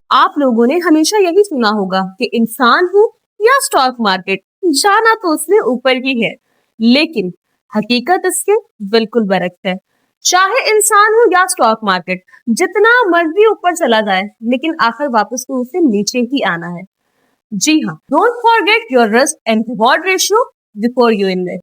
आप लोगों ने हमेशा यही सुना होगा कि इंसान हो या स्टॉक मार्केट, जाना तो उसने ऊपर ही है, लेकिन हकीकत इसके बिल्कुल बरक्स है। चाहे इंसान हो या स्टॉक मार्केट, जितना मर्जी ऊपर चला जाए, लेकिन आखिर वापस तो उसे नीचे ही आना है। जी हाँ, don't forget your risk and reward ratio before you invest.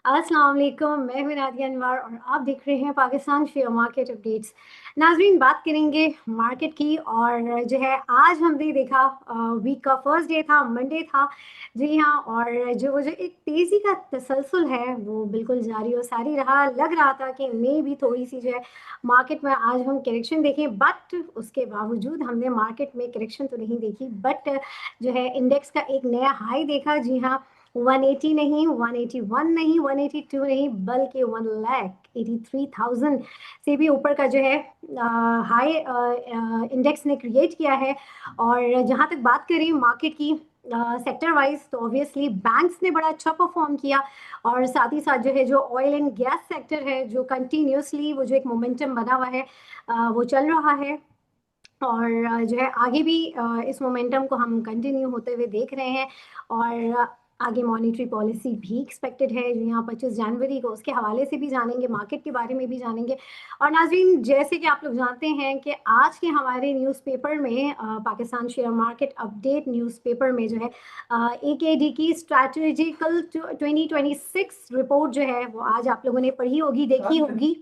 अस्सलाम वालेकुम, मैं हूं नादिया अनवर और आप देख रहे हैं पाकिस्तान शेयर मार्केट अपडेट्स। नाजरीन, बात करेंगे मार्केट की और जो है आज हमने देखा वीक का फर्स्ट डे था, मंडे था। जी हाँ, और जो एक तेज़ी का तसलसल है वो बिल्कुल जारी और सारी रहा। लग रहा था कि मे भी थोड़ी सी जो है मार्केट में आज हम करेक्शन देखें, बट उसके बावजूद हमने मार्केट में करेक्शन तो नहीं देखी, बट जो है इंडेक्स का एक नया हाई देखा। जी हाँ, 180 नहीं, 181 नहीं, 182 नहीं, बल्कि 1,83,000 से भी ऊपर का जो है हाई इंडेक्स ने क्रिएट किया है। और जहां तक बात करें मार्केट की सेक्टर वाइज, तो ऑब्वियसली बैंक्स ने बड़ा अच्छा परफॉर्म किया और साथ ही साथ जो है जो ऑयल एंड गैस सेक्टर है, जो कंटिन्यूसली वो जो एक मोमेंटम बना हुआ है वो चल रहा है। और जो है आगे भी इस मोमेंटम को हम कंटिन्यू होते हुए देख रहे हैं। और आगे मॉनेटरी पॉलिसी भी एक्सपेक्टेड है जो यहाँ 25 जनवरी को, उसके हवाले से भी जानेंगे, मार्केट के बारे में भी जानेंगे। और नाज़रीन, जैसे कि आप लोग जानते हैं कि आज के हमारे न्यूज़पेपर में Pakistan share market update newspaper में जो है AKD की स्ट्रैटेजिकल 2026 रिपोर्ट जो है वो आज आप लोगों ने पढ़ी होगी, देखी होगी।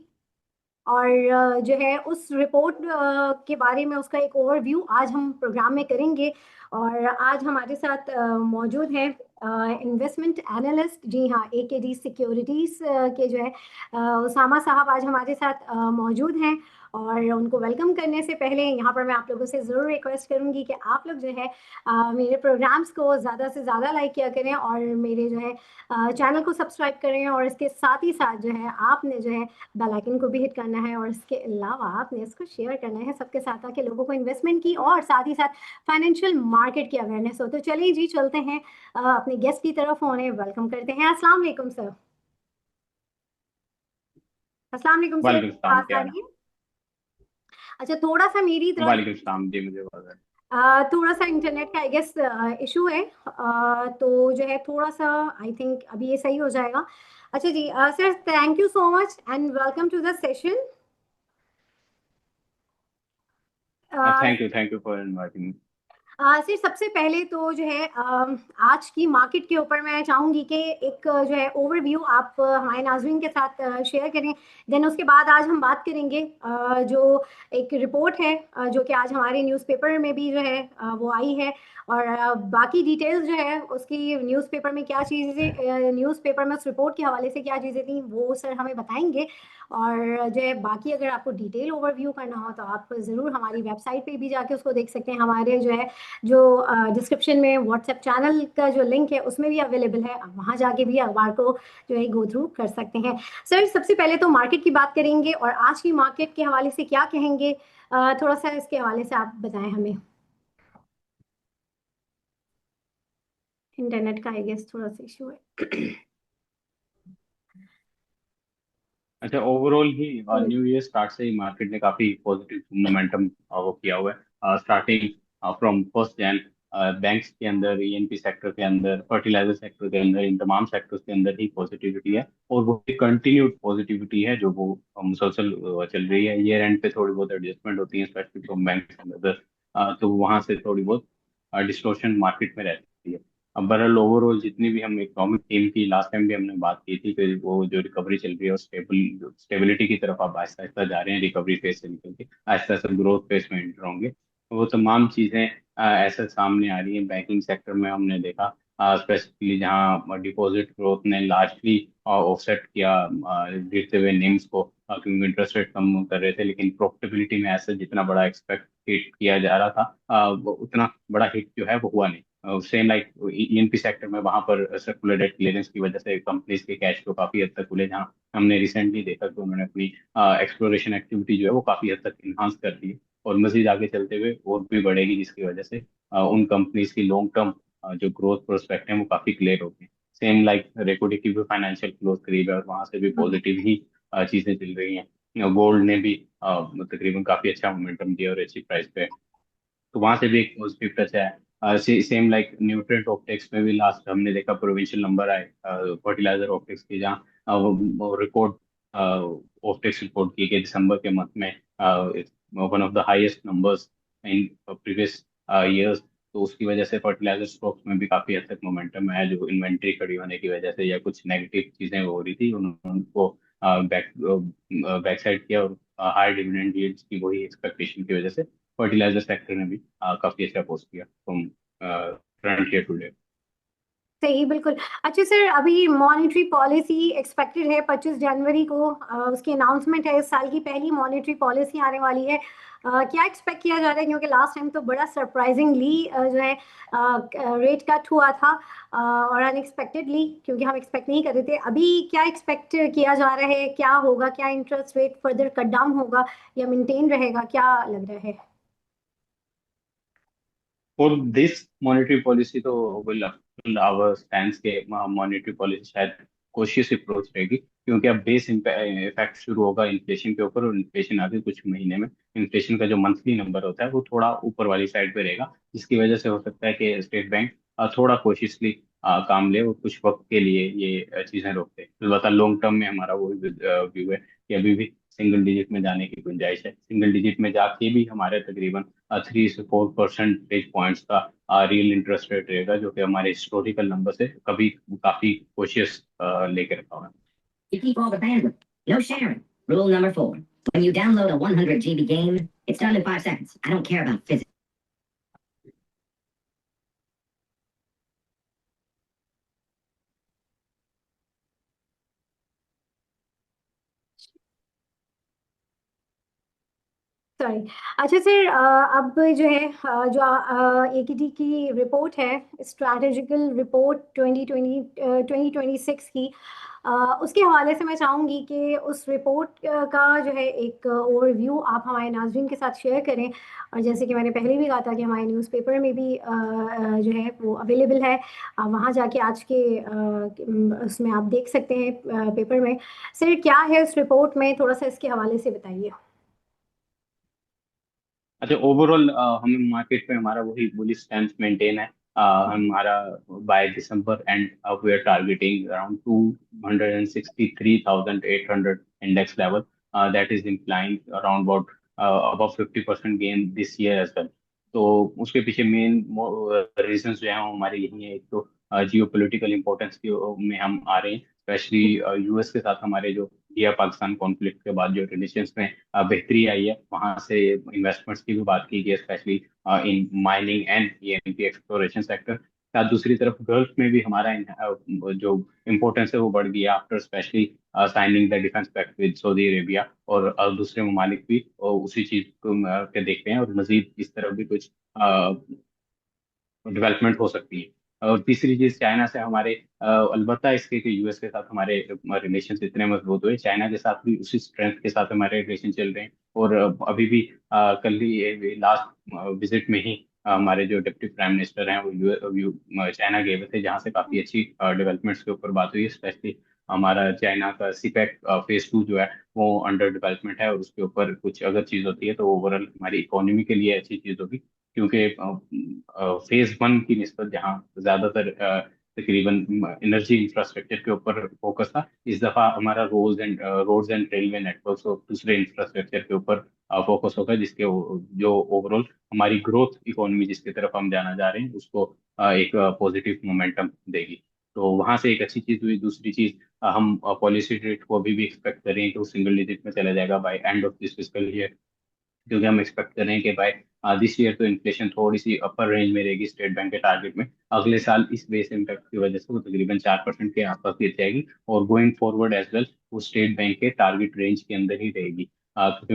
और जो है उस रिपोर्ट के बारे में उसका एक ओवरव्यू आज हम प्रोग्राम में करेंगे। और आज हमारे साथ मौजूद हैं इन्वेस्टमेंट एनालिस्ट, जी हाँ, AKD सिक्योरिटीज़ के जो है उसामा साहब आज हमारे साथ मौजूद हैं। और उनको वेलकम करने से पहले यहाँ पर मैं आप लोगों से ज़रूर रिक्वेस्ट करूँगी कि आप लोग जो है मेरे प्रोग्राम्स को ज़्यादा से ज़्यादा लाइक किया करें और मेरे जो है चैनल को सब्सक्राइब करें। और इसके साथ ही साथ जो है आपने जो है बेल आइकन को भी हिट करना है और इसके अलावा आपने इसको शेयर करना है सबके साथ, ताकि लोगों को इन्वेस्टमेंट की और साथ ही साथ फाइनेंशियल मार्केट की अवेयरनेस हो। तो चलिए जी, चलते हैं अपने गेस्ट की तरफ, उन्हें वेलकम करते हैं। अस्सलाम वालेकुम सर। अस्सलाम वालेकुम सर, वालेकुम सलाम। आवाज क्या आ हाल है? रही है? अच्छा, थोड़ा सा मेरी तरफ वालेकुम सलाम जी, मुझे आवाज़ आ रही थोड़ा सा इंटरनेट का आई गेस इशू है। तो जो है थोड़ा सा, आई थिंक अभी ये सही हो जाएगा। अच्छा जी sir, thank you so much and welcome to the session. है। Thank you for inviting. Sir, सबसे पहले तो जो है आज की मार्केट के ऊपर मैं चाहूँगी कि एक जो है ओवरव्यू आप हमारे नाज़रीन के साथ शेयर करें। देन उसके बाद आज हम बात करेंगे जो एक रिपोर्ट है जो कि आज हमारे न्यूज़पेपर में भी जो है वो आई है। और बाकी डिटेल्स जो है उसकी न्यूज़पेपर में क्या चीज़ें, न्यूज़पेपर में उस रिपोर्ट के हवाले से क्या चीज़ें थी, वो सर हमें बताएंगे। और जो है बाकी अगर आपको डिटेल ओवरव्यू करना हो तो आप ज़रूर हमारी वेबसाइट पे भी जाके उसको देख सकते हैं। हमारे जो है जो डिस्क्रिप्शन में व्हाट्सएप चैनल का जो लिंक है उसमें भी अवेलेबल है, आप वहाँ जाके भी अखबार को जो है गो थ्रू कर सकते हैं। सर, सबसे पहले तो मार्केट की बात करेंगे और आज की मार्केट के हवाले से क्या कहेंगे, थोड़ा सा इसके हवाले से आप बताएं हमें। इंटरनेट का आई गेस थोड़ा सा इशू है। अच्छा, ओवरऑल ही हम्म। न्यू ईयर स्टार्ट से ही मार्केट ने काफी पॉजिटिव मोमेंटम वो किया हुआ है। Starting from first Jan, banks के अंदर, ईएनपी सेक्टर के अंदर, फर्टिलाइजर सेक्टर के अंदर, इन तमाम सेक्टर्स के अंदर ही पॉजिटिविटी है। और वो कंटिन्यूड पॉजिटिविटी है जो वो मुसलसल चल रही है। ईयर एंड पे थोड़ी बहुत एडजस्टमेंट होती है, specially from banks and other, तो वहां से थोड़ी बहुत डिस्टॉर्शन मार्केट में रहती है। अब बहरहाल ओवरऑल जितनी भी हम इकोनॉमिक टीम की लास्ट टाइम भी हमने बात की थी कि वो जो रिकवरी चल रही है और स्टेबिलिटी की तरफ आप आहिस्ता आहिस्ता जा रहे हैं, रिकवरी फेज से निकल के आहिस्ता आहिस्ता ग्रोथ फेज में एंटर होंगे। वो तमाम चीजें ऐसे सामने आ रही हैं। बैंकिंग सेक्टर में हमने देखा स्पेसिफिकली जहाँ डिपॉजिट ग्रोथ ने लार्जली ऑफसेट किया गिरते हुए निम्स को, क्योंकि इंटरेस्ट रेट कम कर रहे थे, लेकिन प्रॉफिटेबिलिटी में ऐसे जितना बड़ा एक्सपेक्ट हिट किया जा रहा था वो उतना बड़ा हिट जो है वो हुआ नहीं। सेम लाइक ईएनपी सेक्टर में, वहां पर सर्कुलर डेट क्लियरेंस की वजह से कंपनीज के कैश फ्लो काफी हद तक खुले, जहाँ हमने रिसेंटली देखा कि उन्होंने अपनी एक्सप्लोरेशन एक्टिविटी जो है वो काफी हद तक इन्हांस कर दी है और मजीद आगे चलते हुए और भी बढ़ेगी, जिसकी वजह से उन कंपनीज की लॉन्ग टर्म जो ग्रोथ प्रोस्पेक्ट है वो काफी क्लियर होते हैं। सेम लाइक रेको की भी फाइनेंशियल क्लोज करीब है और वहां से भी पॉजिटिव ही चीजें चल रही हैं। गोल्ड ने भी तकरीबन काफी अच्छा मोमेंटम दिया और अच्छी प्राइस पे है। तो वहां से भी एक पॉजिटिव टच है। सेम लाइक न्यूट्रिएंट ऑप्टिक्स में भी लास्ट हमने देखा प्रोविंशियल नंबर आए फर्टिलाइजर ऑप्टिक्स की, जहाँ वो रिकॉर्ड ऑप्टिक्स रिपोर्ट की गई दिसंबर के मंथ में, one of the highest numbers in previous years. तो उसकी वजह से फर्टिलाइजर स्टॉक्स में भी काफी हद तक मोमेंटम है, जो इन्वेंट्री खड़ी होने की वजह से या कुछ नेगेटिव चीजें हो रही थी उन्होंने उनको बैक बैक साइड किया, और हाई डिविडेंड यील्ड्स की वही एक्सपेक्टेशन की वजह से फर्टिलाइजर सेक्टर ने भी काफी अच्छा पोस्ट किया from current year to date. सही, बिल्कुल। अच्छा सर, अभी मॉनेटरी पॉलिसी एक्सपेक्टेड है 25 जनवरी को, उसकी अनाउंसमेंट है, इस साल की पहली मॉनेटरी पॉलिसी आने वाली है। क्या एक्सपेक्ट किया जा रहा है, क्योंकि लास्ट टाइम तो बड़ा सरप्राइजिंगली जो है रेट कट हुआ था, और अनएक्सपेक्टेडली, क्योंकि हम एक्सपेक्ट नहीं कर रहे थे। अभी क्या एक्सपेक्ट किया जा रहा है, क्या होगा, क्या interest rate further cut down होगा या मेंटेन रहेगा, क्या लग रहा है? फॉर दिस मॉनेटरी पॉलिसी तो विल आवर स्टैंड के मॉनेटरी पॉलिसी शायद कोशिश अप्रोच रहेगी, क्योंकि अब बेस इफेक्ट शुरू होगा इन्फ्लेशन के ऊपर, और इन्फ्लेशन आगे कुछ महीने में इन्फ्लेशन का जो मंथली नंबर होता है वो थोड़ा ऊपर वाली साइड पे रहेगा, जिसकी वजह से हो सकता है कि स्टेट बैंक थोड़ा कोशियसली काम ले और कुछ वक्त के लिए ये चीजें रोक दे। अलबत्ता लॉन्ग टर्म में हमारा वही व्यू है कि अभी भी सिंगल डिजिट में जाने की गुंजाइश है। सिंगल डिजिट में जाके भी हमारे तकरीबन 3 से 4 परसेंटेज पॉइंट्स का रियल इंटरेस्ट रेट रहेगा, जो कि हमारे हिस्टोरिकल नंबर से कभी काफी कोशियस लेके रखा हुआ है। You keep all the bandwidth. No sharing. Rule number 4. When you download a 100 GB game, it's done in 5 seconds. I don't care about physics. Sorry. अच्छा सर, अब जो है जो एकेटी की रिपोर्ट है, स्ट्रैटेजिकल रिपोर्ट 2026 की, उसके हवाले से मैं चाहूँगी कि उस रिपोर्ट का जो है एक ओवरव्यू आप हमारे नाज़रीन के साथ शेयर करें। और जैसे कि मैंने पहले भी कहा था कि हमारे न्यूज़पेपर में भी जो है वो अवेलेबल है, वहाँ जाके आज के उसमें आप देख सकते हैं पेपर में। सर, क्या है उस रिपोर्ट में, थोड़ा सा इसके हवाले से बताइए। अच्छा, ओवरऑल हमें मार्केट में हमारा वही बुलिश स्टैंड मेंटेन है। हमारा by December and we are targeting around 263,800 index level, that is implying around about above 50% gain this year as well. तो उसके पीछे मेन रीजंस जो है वो हमारे यही है। एक तो जियो पोलिटिकल इम्पोर्टेंस की में हम आ रहे हैं, स्पेशली यूएस के साथ हमारे जो इंडिया पाकिस्तान कॉन्फ्लिक्ट के बाद जो रिलेशंस में बेहतरी आई है, वहां से इन्वेस्टमेंट्स की भी बात की गई, specially in mining and ENP exploration sector. साथ दूसरी तरफ गल्फ में भी हमारा जो इम्पोर्टेंस है वो बढ़ गई है after specially signing the defence pact with Saudi Arabia, और दूसरे ममालिक भी उसी चीज को के देखते हैं, और मजीद इस तरफ भी कुछ डेवलपमेंट हो सकती है। और तीसरी चीज चाइना से हमारे अलबत्ता इसके कि यूएस के साथ हमारे रिलेशन इतने मजबूत हुए, चाइना के साथ भी उसी स्ट्रेंथ के साथ हमारे रिलेशन चल रहे हैं। और अभी भी कल ही लास्ट विजिट में ही हमारे जो डिप्टी प्राइम मिनिस्टर हैं वो चाइना गए हुए थे, जहाँ से काफी अच्छी डेवलपमेंट्स के ऊपर बात हुई। स्पेशली हमारा चाइना का सीपैक फेज 2 जो है वो अंडर डेवलपमेंट है, और उसके ऊपर कुछ अगर चीज होती है तो ओवरऑल हमारी इकोनॉमी के लिए अच्छी चीज होगी, क्योंकि फेज 1 की निस्बत जहाँ ज्यादातर तकरीबन एनर्जी इंफ्रास्ट्रक्चर के ऊपर फोकस था, इस दफा हमारा रोड्स एंड रेलवे नेटवर्क्स और दूसरे इंफ्रास्ट्रक्चर के ऊपर फोकस होगा, जिसके जो ओवरऑल हमारी ग्रोथ इकोनॉमी जिसकी तरफ हम जाना जा रहे हैं उसको एक पॉजिटिव मोमेंटम देगी। तो वहां से एक अच्छी चीज हुई। दूसरी चीज, हम पॉलिसी रेट को अभी भी एक्सपेक्ट कर रहे हैं कि वो सिंगल डिजिट में चला जाएगा by end of this fiscal year, क्योंकि हम एक्सपेक्ट कर रहे हैं कि बाय दिस ईयर तो इन्फ्लेशन थोड़ी सी अपर रेंज में रहेगी स्टेट बैंक के टारगेट में। अगले साल इस बेस इम्पैक्ट की वजह से वो तकरीबन 4% के आसपास गिर जाएगी, और गोइंग फॉरवर्ड एज वेल वो स्टेट बैंक के टारगेट रेंज के अंदर ही रहेगी। क्योंकि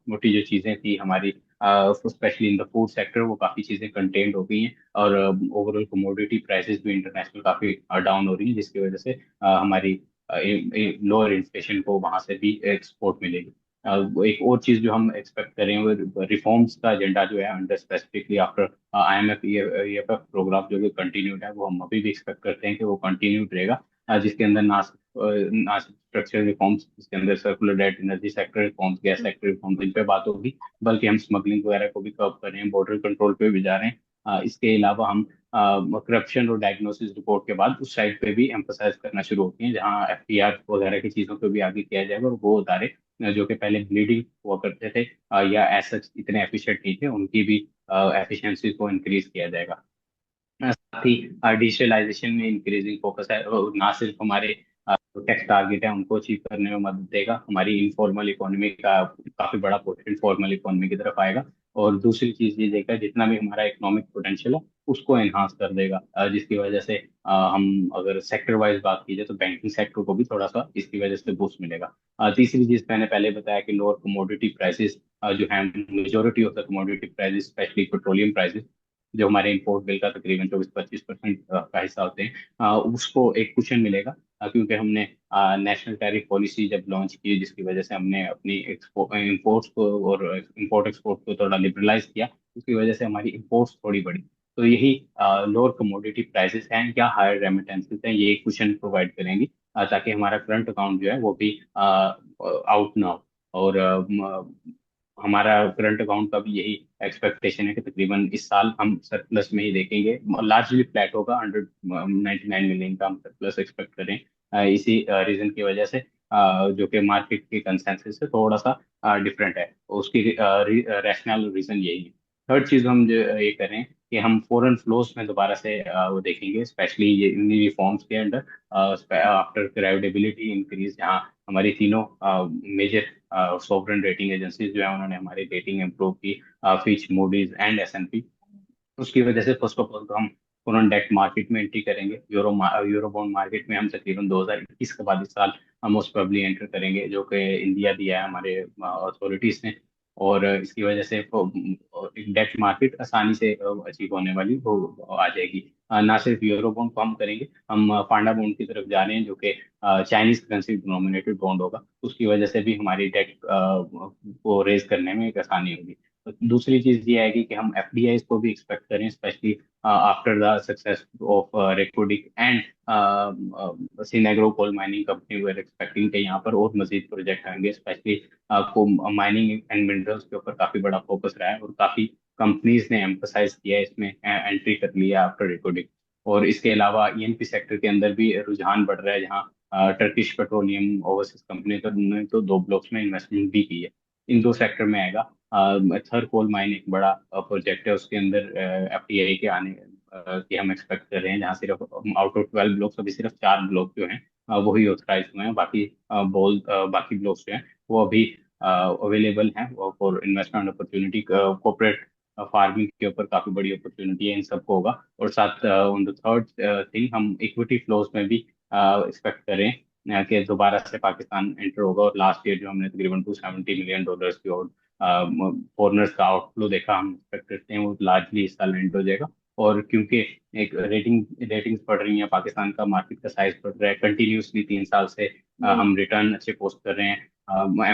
मोटी जो चीजें थी हमारी, specially in the food sector, वो काफी चीजें कंटेन्ड हो गई हैं, और ओवरऑल कमोडिटी प्राइसेस भी इंटरनेशनल काफी डाउन हो रही है, जिसकी वजह से हमारी लोअर इन्फ्लेशन को वहां से भी एक्सपोर्ट मिलेगी। वो एक और चीज जो हम एक्सपेक्ट कर रहे हैं वो रिफॉर्म्स का एजेंडा जो है under specifically after IMF EFF programme जो कि कंटिन्यूड है, वो हम अभी भी एक्सपेक्ट करते हैं कि वो कंटिन्यूड रहेगा। जिसके अंदर ना स्ट्रक्चरल रिफॉर्म्स, जिसके अंदर circular debt, energy sector reforms, gas sector reforms, इन पे बात होगी, बल्कि हम स्मगलिंग वगैरह को भी कर्व कर रहे हैं, बॉर्डर कंट्रोल पे भी जा रहे हैं। इसके अलावा हम करप्शन और डायग्नोसिस रिपोर्ट के बाद उस साइड पे भी एम्फोसाइज करना शुरू होती हैं, जहाँ FTR वगैरह की चीज़ों पे भी आगे किया जाएगा, और वो उदाहरण जो कि पहले ब्लीडिंग हुआ करते थे या ऐसा इतने एफिशिएंट नहीं थे, उनकी भी एफिशिएंसी को इंक्रीज किया जाएगा। साथ ही डिजिटलाइजेशन में इंक्रीजिंग फोकस है, और ना सिर्फ हमारे टैक्स टारगेट है उनको अचीव करने में मदद देगा, हमारी इनफॉर्मल इकोनॉमी का काफी बड़ा पोर्शन फॉर्मल इकोनॉमी की तरफ आएगा। और दूसरी चीज ये देगा, जितना भी हमारा इकोनॉमिक पोटेंशियल है उसको एनहांस कर देगा, जिसकी वजह से हम अगर सेक्टर वाइज बात की जाए तो बैंकिंग सेक्टर को भी थोड़ा सा इसकी वजह से बूस्ट मिलेगा। तीसरी चीज मैंने पहले बताया कि लोअर कमोडिटी प्राइसेस जो है, majority of the commodity prices specially petroleum prices, जो हमारे इंपोर्ट बिल का तकरीबन 24-25% का हिस्सा होते हैं, उसको एक कुशन मिलेगा, क्योंकि हमने नेशनल टैरिफ पॉलिसी जब लॉन्च की, जिसकी वजह से हमने अपनी इंपोर्ट्स को और इंपोर्ट एक्सपोर्ट को थोड़ा लिबरलाइज किया, उसकी वजह से हमारी इंपोर्ट्स थोड़ी बढ़ी। तो यही लोअर कमोडिटी प्राइसेस हैं या हायर रेमिटेंसेस हैं, ये कुशन प्रोवाइड करेंगी, ताकि हमारा करंट अकाउंट जो है वो भी आउट ना हो। और हमारा करंट अकाउंट का भी यही एक्सपेक्टेशन है कि तकरीबन इस साल हम सरप्लस में ही देखेंगे, लार्जली फ्लैट होगा, 199 मिलियन का हम सरप्लस एक्सपेक्ट करें। इसी रीजन की वजह से जो कि मार्केट के कंसेंसस से थोड़ा सा डिफरेंट है, उसकी रैशनल रीजन यही है। थर्ड चीज हम जो ये करें कि हम फॉरेन फ्लोज में दोबारा से वो देखेंगे, स्पेशली ये इन रिफॉर्म्स के अंडर, आफ्टर क्रेडिबिलिटी इंक्रीज, जहाँ हमारी तीनों मेजर सॉवरेन रेटिंग एजेंसीज जो है उन्होंने हमारी रेटिंग इम्प्रूव की, फिच, मूडीज एंड S&P। उसकी वजह से फर्स्ट ऑफ ऑल तो हम फॉरेन डेट मार्केट में एंट्री करेंगे, यूरो बॉन्ड मार्केट में हम तकरीबन 2021 के बाद इस साल हम मोस्ट प्रोबेबली एंटर करेंगे, जो कि इंडिया दिया है हमारे अथॉरिटीज ने। और इसकी वजह से डेट मार्केट आसानी से अचीव होने वाली वो आ जाएगी। ना सिर्फ यूरो बॉन्ड को हम करेंगे, हम पांडा बॉन्ड की तरफ जा रहे हैं, जो कि चाइनीज करेंसी डिनोमिनेटेड बॉन्ड होगा, उसकी वजह से भी हमारी डेट को रेज करने में एक आसानी होगी। तो दूसरी चीज ये आएगी कि हम FDIs को भी एक्सपेक्ट करें, specially after the success of Reko Diq and सिनेग्रो coal mining company, we are expecting कि यहाँ पर और मजीद प्रोजेक्ट आएंगे, स्पेशली को माइनिंग एंड मिनरल्स के ऊपर काफी बड़ा फोकस रहा है, और काफी कंपनीज ने एम्फोसाइज किया है, इसमें एंट्री कर लिया आफ्टर रेकोडिक। और इसके अलावा ENP सेक्टर के अंदर भी रुझान बढ़ रहा है, जहाँ टर्किश पेट्रोलियम ओवरसीज कंपनी ने तो 2 ब्लॉक्स में इन्वेस्टमेंट भी की है, इन 2 सेक्टर में आएगा। थर कोल माइन एक बड़ा प्रोजेक्ट है, उसके अंदर FDI के आने की हम एक्सपेक्ट कर रहे हैं, जहाँ सिर्फ आउट ऑफ 12 ब्लॉक्स अभी सिर्फ 4 ब्लॉक जो हैं वही ऑथराइज हुए हैं, बाकी बाकी ब्लॉक्स जो हैं वो अभी अवेलेबल हैं for investment opportunity. Corporate farming के ऊपर काफी बड़ी अपॉर्चुनिटी है इन सबको होगा। और साथ ऑन द थर्ड थिंग, हम इक्विटी फ्लोज में भी एक्सपेक्ट करें कि दोबारा से पाकिस्तान एंटर होगा, और लास्ट ईयर जो हमने तकरीबन $270 मिलियन की और फॉरनर्स का आउटफ्लो देखा, हम एक्सपेक्ट करते हैं वो लार्जली इस साल एंड हो जाएगा। और क्योंकि एक रेटिंग्स बढ़ रही हैं, पाकिस्तान का मार्केट का साइज बढ़ रहा है कंटिन्यूसली, 3 साल से हम रिटर्न अच्छे पोस्ट कर रहे हैं।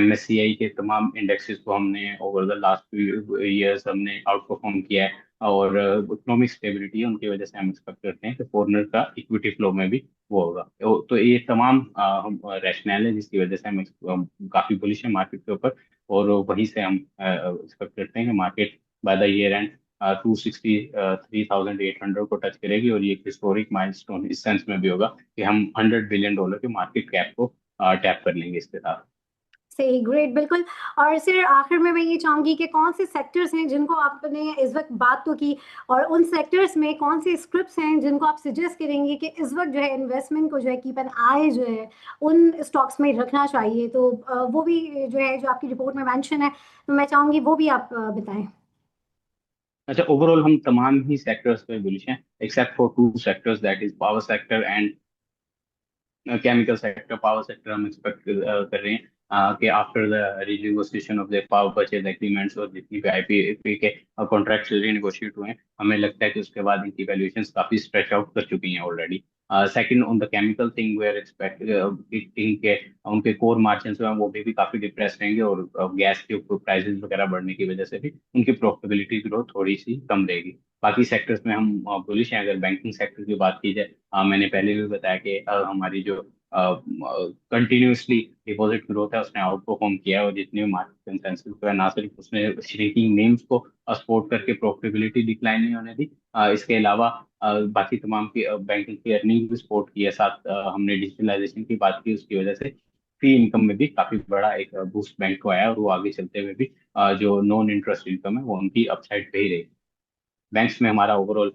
MSCI के तमाम इंडेक्सेस को हमने over the last few years हमने आउट परफॉर्म किया है, और इकोनॉमिक स्टेबिलिटी है, उनकी वजह से हम एक्सपेक्ट करते हैं कि फॉरनर का इक्विटी फ्लो में भी वो होगा। तो ये तमाम हम रैशनल है, जिसकी वजह से हम काफी बुलिश है मार्केट के ऊपर, और वहीं से हम एक्सपेक्ट करते हैं कि market by the year and 263,800 को टच करेगी, और ये एक हिस्टोरिक माइलस्टोन इस सेंस में भी होगा कि हम $100 बिलियन के मार्केट कैप को टैप कर लेंगे इसके साथ। सही, ग्रेट, बिल्कुल। और सर आखिर में मैं ये चाहूंगी कि कौन से सेक्टर्स हैं जिनको आपने इस वक्त बात तो की, और उन सेक्टर्स में कौन से स्क्रिप्ट्स हैं जिनको आप सजेस्ट करेंगे कि इस वक्त जो है इन्वेस्टमेंट को जो है कीप एन आई जो है उन स्टॉक्स में रखना चाहिए, तो वो भी जो है जो आपकी रिपोर्ट में मेंशन है, तो मैं चाहूंगी वो भी आप बताएं। अच्छा, ओवरऑल हम तमाम ही सेक्टर्स पे बुलिश हैं, except for 2 sectors, that is power sector and chemical sector. Power sector हम एक्सपेक्ट कर रहे हैं कि after the renegotiation of the power purchase agreements, और जितनी भी IPP के कॉन्ट्रैक्ट रिनेगोशिएट हुए हैं, हमें लगता है कि उसके बाद इनकी वैल्यूएशंस काफी स्ट्रेच आउट कर चुकी हैं already. Second on the chemical thing where expecting के उनके कोर मार्जिन जो है वो भी काफी डिप्रेस रहेंगे, और गैस के प्राइसेस वगैरह बढ़ने की वजह से भी उनकी प्रॉफिटेबिलिटी ग्रोथ थोड़ी सी कम रहेगी। बाकी सेक्टर्स में हम बुलिश हैं। अगर बैंकिंग सेक्टर की बात की जाए, मैंने पहले भी बताया कि हमारी जो कंटिन्यूसली डिपॉजिट ग्रोथ है उसने आउट परफॉर्म किया है, और जितनी भी मार्केट कंसेंसस है ना सिर्फ उसने श्रिंकिंग नेम्स को सपोर्ट करके प्रॉफिटेबिलिटी डिक्लाइन नहीं होने दी, इसके अलावा बाकी तमाम की बैंकिंग की अर्निंग भी सपोर्ट की है। साथ हमने डिजिटलाइजेशन की बात की, उसकी वजह से फी इनकम में भी काफी बड़ा एक बूस्ट बैंक को आया, और वो आगे चलते हुए भी जो नॉन इंटरेस्ट इनकम है वो उनकी अपसाइड पे ही रही। बैंक्स में हमारा ओवरऑल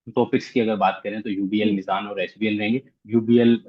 टॉपिक्स की अगर बात करें तो यूबीएल, निज़ान और एचबीएल रहेंगे। यूबीएल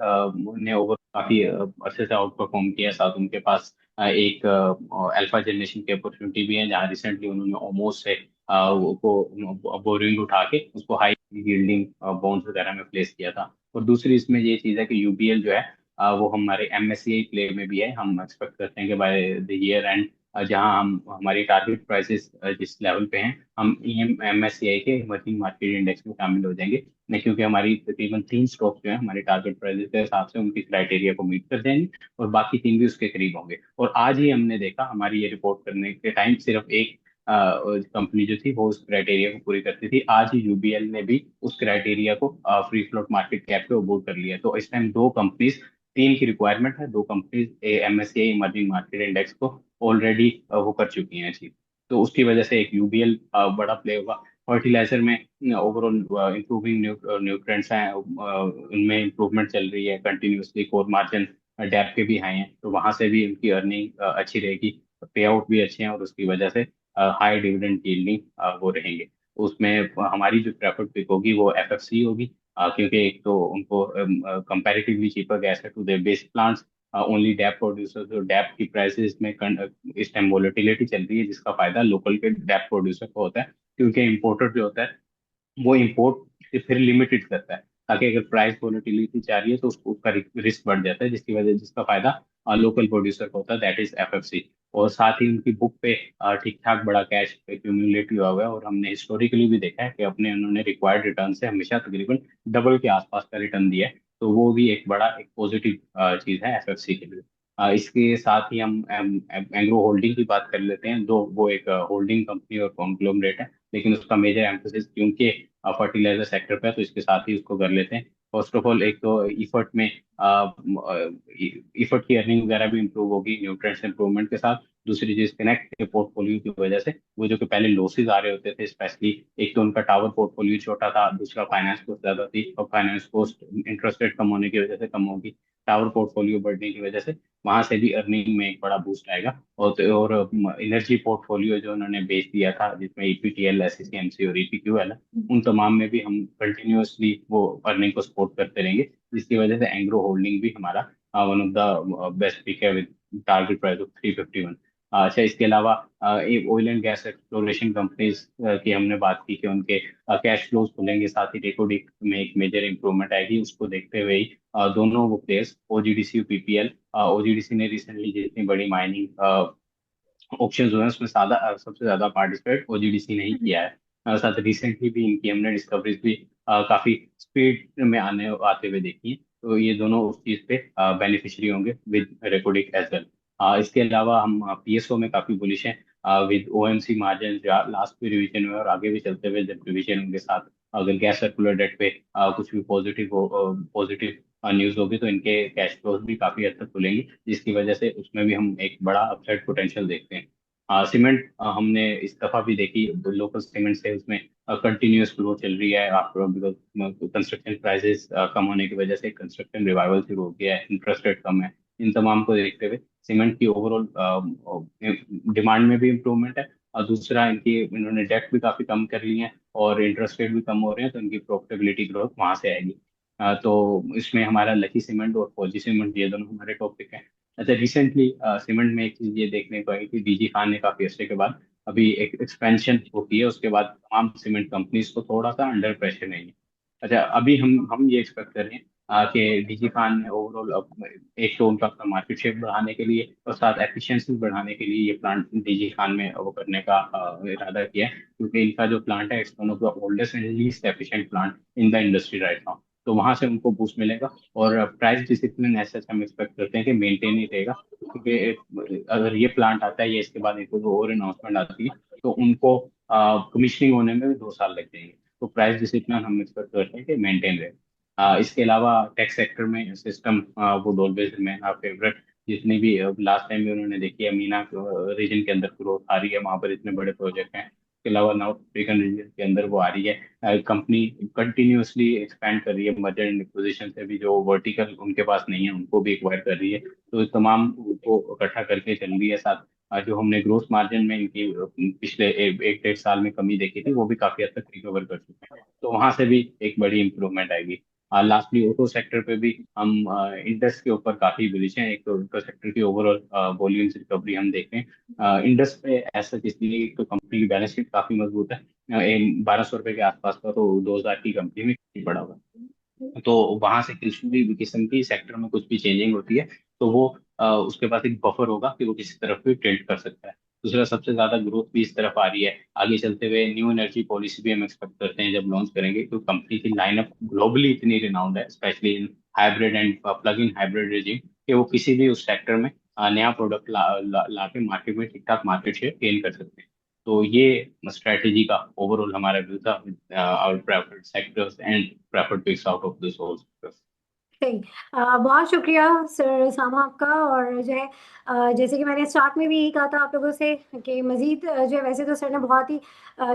ने ओवर काफी अच्छे से आउट परफॉर्म किया। साथ उनके पास एक अल्फा जनरेशन की अपॉर्चुनिटी भी है, जहाँ रिसेंटली उन्होंने ओमोस से को बोरिंग उठा के उसको हाई यील्डिंग बॉन्ड्स वगैरह में प्लेस किया था। और दूसरी इसमें ये चीज़ है कि यूबीएल जो है वो हमारे एमएससीआई प्ले में भी है। हम एक्सपेक्ट करते हैं कि बाय द ईयर एंड जहां हम हमारी टारगेट प्राइसेस जिस लेवल पे हैं, हम एमएससीआई के इमर्जिंग मार्केट इंडेक्स में शामिल हो जाएंगे। नहीं, क्योंकि हमारी तकरीबन 3 स्टॉक जो है हमारे टारगेट प्राइसेस के हिसाब से उनकी क्राइटेरिया को मीट कर जाएंगे, और बाकी 3 भी उसके करीब होंगे। और आज ही हमने देखा, हमारी ये रिपोर्ट करने के टाइम सिर्फ एक कंपनी जो थी वो उस क्राइटेरिया को पूरी करती थी। आज ही यूबीएल ने भी उस क्राइटेरिया को फ्री फ्लोट मार्केट कैप पे अबोव कर लिया है। तो इस टाइम 2 कंपनीज, 3 की रिक्वायरमेंट है, 2 companies MSCI emerging market index को ऑलरेडी वो कर चुकी हैं अचीव। तो उसकी वजह से एक यूबीएल बड़ा प्ले होगा। फर्टिलाइजर में ओवरऑल इंप्रूविंग न्यूट्रेंट्स हैं, उनमें इंप्रूवमेंट चल रही है कंटिन्यूसली। कोर मार्जिन डैप के भी हाई हैं, तो वहां से भी उनकी अर्निंग अच्छी रहेगी, पे आउट भी अच्छे हैं, और उसकी वजह से हाई डिविडेंड यील्डिंग वो रहेंगे। उसमें हमारी जो प्रेफर्ड पिक होगी वो एफएफसी होगी, क्योंकि एक तो उनको कंपैरेटिवली चीपर गैस है to their base plants. Only DAP producer, जो डैप की प्राइसेस में इस टाइम वोलेटिलिटी चल रही है, जिसका फायदा लोकल के डैप प्रोड्यूसर को होता है, क्योंकि इंपोर्टर जो होता है वो इंपोर्ट से फिर लिमिटेड करता है, ताकि अगर प्राइस वोलेटिलिटी जा रही है तो उसका रिस्क बढ़ जाता है, जिसका फायदा लोकल प्रोड्यूसर को होता है, दैट इज एफएफसी। और साथ ही उनकी बुक पे ठीक ठाक बड़ा कैश एक्यूमुलेटिव हुआ है, और हमने हिस्टोरिकली भी देखा है कि अपने उन्होंने रिक्वायर्ड रिटर्न से हमेशा तकरीबन डबल के आसपास का रिटर्न दिया है। तो वो भी एक बड़ा एक पॉजिटिव चीज है एफएफसी के लिए। इसके साथ ही हम एंग्रो होल्डिंग की बात कर लेते हैं। दो वो एक होल्डिंग कंपनी और कॉन्ग्लोमरेट है, लेकिन उसका मेजर एम्फोसिस क्योंकि फर्टिलाइजर सेक्टर पे है, तो इसके साथ ही उसको कर लेते हैं। फर्स्ट ऑफ ऑल, एक तो इफर्ट में इफर्ट की अर्निंग वगैरह भी इंप्रूव होगी न्यूट्रिएंट्स इंप्रूवमेंट के साथ। दूसरी चीज, कनेक्ट के पोर्टफोलियो की वजह से वो जो कि पहले लॉसेज आ रहे होते थे, स्पेशली एक तो उनका टावर पोर्टफोलियो छोटा था, दूसरा फाइनेंस कॉस्ट ज्यादा थी, और फाइनेंस कॉस्ट इंटरेस्ट रेट कम होने की वजह से कम होगी, टावर पोर्टफोलियो बढ़ने की वजह से वहां से भी अर्निंग में एक बड़ा बूस्ट आएगा। और एनर्जी पोर्टफोलियो जो उन्होंने बेच दिया था, जिसमें ईपीटीएल, एससीएमसी और ईपीक्यूएल है, उन तमाम में भी हम कंटिन्यूअसली वो अर्निंग को सपोर्ट करते रहेंगे, जिसकी वजह से एंग्रो होल्डिंग भी हमारा one of the best pick है, विद टारगेट प्राइस ऑफ 351। अच्छा, इसके अलावा oil and gas exploration companies की हमने बात की कि उनके कैश फ्लोज खुलेंगे, साथ ही रेकोडिक में एक मेजर इंप्रूवमेंट आएगी। उसको देखते हुए ही दोनों वो प्लेयर्स ओजीडीसी और पीपीएल, ओजीडीसी ने रिसेंटली जितनी बड़ी माइनिंग ऑप्शंस हुए हैं उसमें सबसे ज्यादा पार्टिसिपेट ओजीडीसी ने ही किया है। साथ रिसेंटली भी इनकी हमने डिस्कवरीज भी काफी स्पीड में आते हुए देखी है। तो ये दोनों उस चीज पे बेनिफिशियरी होंगे विद रेकोडिक एज वेल। इसके अलावा हम पीएसओ में काफी बुलिश हैं, विद ओएमसी मार्जिन लास्ट भी रिवीजन हुए और आगे भी चलते हुए जब रिवीजन उनके साथ अगर गैस सर्कुलर डेट पे कुछ भी पॉजिटिव न्यूज होगी, तो इनके कैश फ्लोज भी काफी हद तक खुलेंगे, जिसकी वजह से उसमें भी हम एक बड़ा अपसाइड पोटेंशियल देखते हैं। सीमेंट हमने इस दफा भी देखी, लोकल सीमेंट से उसमें कंटिन्यूअस ग्रोथ चल रही है आफ्टर, बिकॉज कंस्ट्रक्शन प्राइसेस कम होने की वजह से कंस्ट्रक्शन रिवाइवल शुरू हो गया है, इंटरेस्ट रेट कम है। इन तमाम को देखते हुए सीमेंट की ओवरऑल डिमांड में भी इम्प्रूवमेंट है, और दूसरा इनकी इन्होंने डेट भी काफी कम कर ली है, और इंटरेस्ट रेट भी कम हो रहे हैं, तो इनकी प्रॉफिटेबिलिटी ग्रोथ वहां से आएगी। तो इसमें हमारा लकी सीमेंट और फौजी सीमेंट ये दोनों हमारे टॉपिक हैं। अच्छा, रिसेंटली सीमेंट में एक चीज ये देखने को आई कि डीजी खान ने काफी अर्से के बाद अभी एक एक्सपेंशन वो की है, उसके बाद तमाम सीमेंट कंपनीज को थोड़ा सा अंडर प्रेशर नहीं है। अच्छा, अभी हम ये एक्सपेक्ट कर रहे हैं कि डीजी खान ने ओवरऑल एक तो उनका अपना मार्केट शेयर बढ़ाने के लिए और साथ एफिशिएंसी बढ़ाने के लिए ये प्लांट डीजी खान में वो करने का इरादा किया है, क्योंकि इनका जो प्लांट है it's one of the oldest and least efficient plant in the industry right now. तो वहां से उनको बूस्ट मिलेगा। और प्राइस डिसिप्लिन ऐसे हम एक्सपेक्ट करते हैं कि मेंटेन ही रहेगा, क्योंकि अगर ये प्लांट आता है या इसके बाद एक दो और अनाउंसमेंट आती है तो उनको कमीशनिंग होने में भी 2 साल लग जाएंगे। तो प्राइस डिसिप्लिन हम एक्सपेक्ट करते हैं कि मेंटेन रहे। इसके अलावा टेक सेक्टर में सिस्टम वो ऑलवेज में फेवरेट। जितनी भी लास्ट टाइम भी उन्होंने देखी है, मीना रीजन के अंदर ग्रोथ आ रही है, वहाँ पर इतने बड़े प्रोजेक्ट हैं। इसके अलावा नॉर्थ अफ्रीकन रीजन के अंदर वो आ रही है। कंपनी कंटिन्यूअसली एक्सपैंड कर रही है, मर्जर एंड एक्विजिशन से भी जो वर्टिकल उनके पास नहीं है उनको भी एक्वायर कर रही है। तो इस तमाम को इकट्ठा करके चल रही है। साथ जो हमने ग्रोथ मार्जिन में इनकी पिछले एक डेढ़ साल में कमी देखी थी वो भी काफी हद तक रिकवर कर चुके हैं, तो वहां से भी एक बड़ी इंप्रूवमेंट आएगी। लास्टली ऑटो सेक्टर पे भी हम इंडस के ऊपर काफी बुलिश हैं। एक तो ऑटो सेक्टर की ओवरऑल वॉल्यूम्स रिकवरी हम देख रहे हैं। इंडस पे ऐसा इसलिए तो कंपनी की बैलेंस शीट काफी मजबूत है। 1200 रुपए के आसपास का तो 2000 की कंपनी में काफी बड़ा हुआ है। तो वहां से किसी भी किस्म की सेक्टर में कुछ भी चेंजिंग होती है तो वो उसके पास एक बफर होगा कि वो किसी तरफ भी टिल्ट कर सकता है। दूसरा, सबसे ज्यादा ग्रोथ भी इस तरफ आ रही है। आगे चलते हुए न्यू एनर्जी पॉलिसी भी हम एक्सपेक्ट करते हैं जब लॉन्च करेंगे, तो कंपनी की लाइनअप ग्लोबली इतनी रिनाउंड है, specially in hybrid and plug in hybrid regime, कि वो किसी भी उस सेक्टर में नया प्रोडक्ट ला के मार्केट में ठीक ठाक मार्केट शेयर गेन कर सकते हैं। तो ये स्ट्रेटेजी का ओवरऑल हमारा व्यू था, our preferred sectors and preferred picks out of this whole sectors. सही। बहुत शुक्रिया सर सामा आपका। और जो है जैसे कि मैंने स्टार्ट में भी यही कहा था आप लोगों से कि मज़ीद जो है, वैसे तो सर ने बहुत ही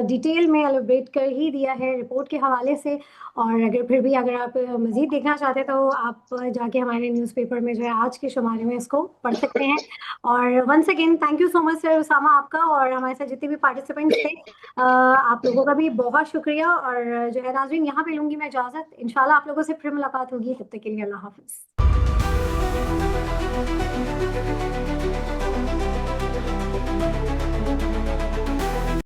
डिटेल में एलोब्रेट कर ही दिया है रिपोर्ट के हवाले से। और अगर फिर भी अगर आप मज़ीद देखना चाहते हैं तो आप जाके हमारे न्यूज़पेपर में जो है आज के शुमारे में इसको पढ़ सकते हैं। और once again thank you so much sir सामा आपका, और हमारे साथ जितने भी पार्टिसिपेंट्स थे आप लोगों का भी बहुत शुक्रिया। और जो है नाज़रीन, यहाँ पे लूँगी मैं इजाज़त। इंशाल्लाह आप लोगों से फिर मुलाकात होगी, तब तक के लिए अल्लाह हाफ़िज़।